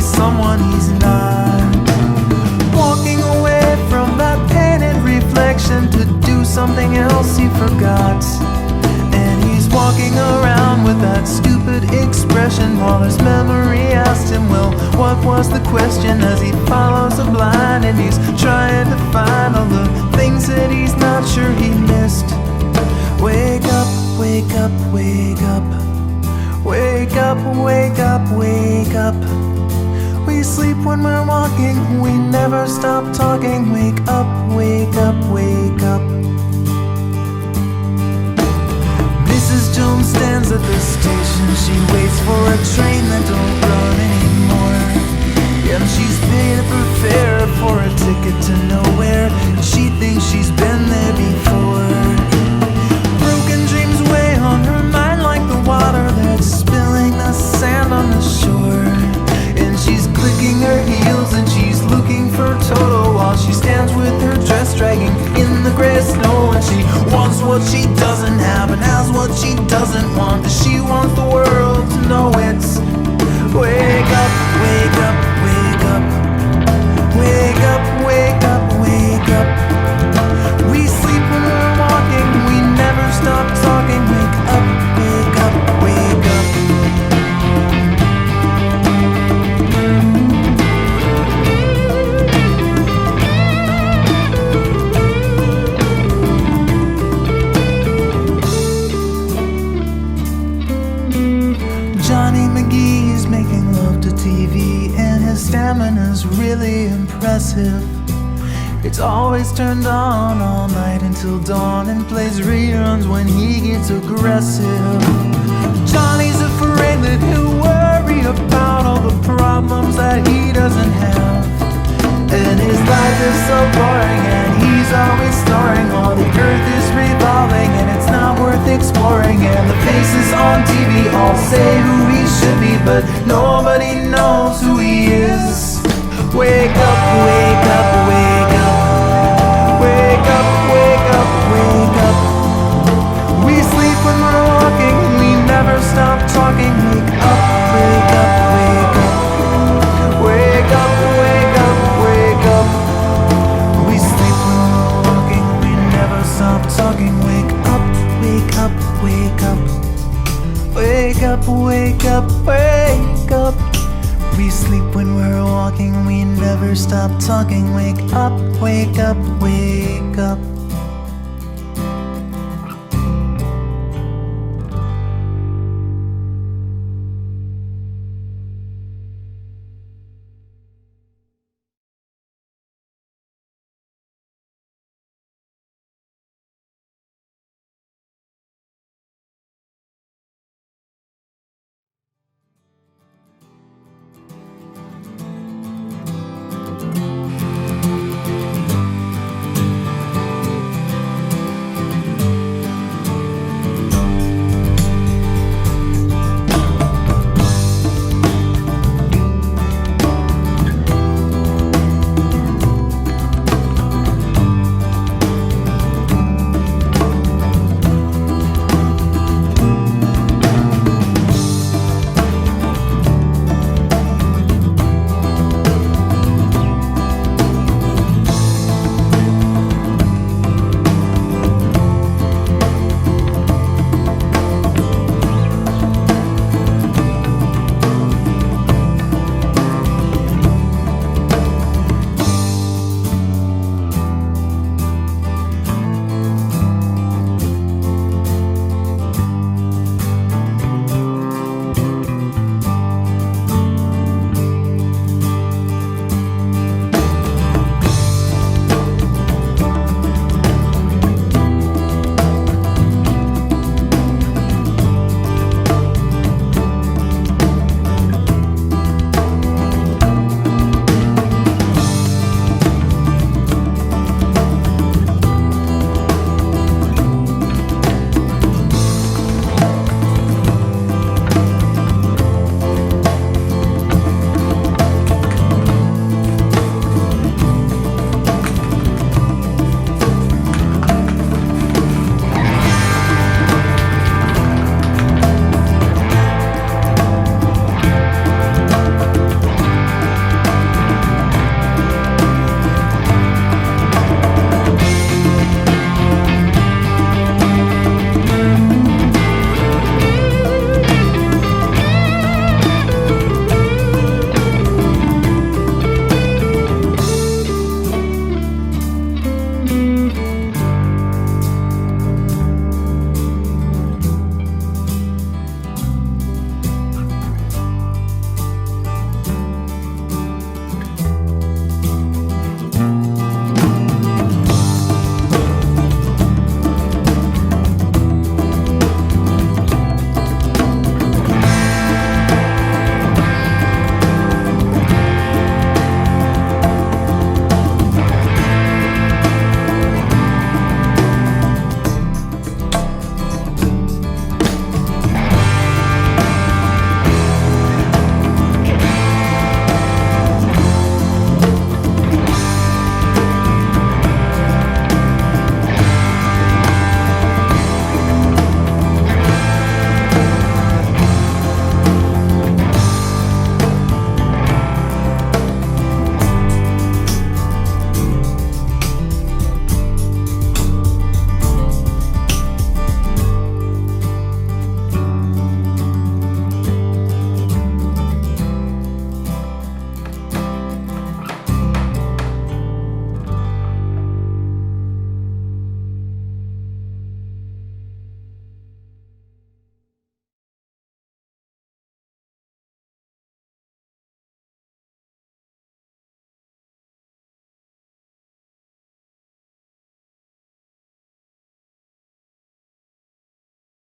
someone he's not. Walking away from that painted reflection to do something else he forgot. And he's walking around with that stupid expression while his memory asked him, well, what was the question? As he follows the blind and he's trying to find all the things that he's not sure he missed. Wake up, wake up, wake up. Wake up, wake up, wake up. We sleep when we're walking, we never stop talking. Wake up, wake up, wake up. Mrs. Jones stands at the station. She waits for a train that don't run anymore. And she's paid up her fare for a ticket to nowhere. She thinks she's been there before. Broken dreams weigh on her mind like the water that's spilling the sand on the shore. And she's clicking her heels and she's looking for Toto while she stands with her dress dragging in the gray snow. And she wants what she doesn't have and has what she doesn't want. She wants the world to know it's wake up, wake up, wake up. Wake up, wake up, wake up. We sleep when we're walking, we never stop talking. Wake up, wake up, wake up. Johnny McGee's making love to TV and his stamina's really impressive. It's always turned on all night until dawn and plays reruns when he gets aggressive. Johnny's afraid that he'll worry about all the problems that he doesn't have. And his life is so boring and he's always snoring while the earth is revolving and it's not worth exploring. And the faces on TV all say who he should be, but nobody knows who he is. Wake up, wake up, wake up. Wake up, wake up, wake up. We sleep when we're walking, we never stop talking. Wake up, wake up, wake up. Wake up, wake up, wake up. We sleep when we're walking, we never stop talking. Wake up, wake up, wake up. Wake up, wake up, wake up. We sleep when we're walking, we never stop talking. Wake up, wake up, wake up.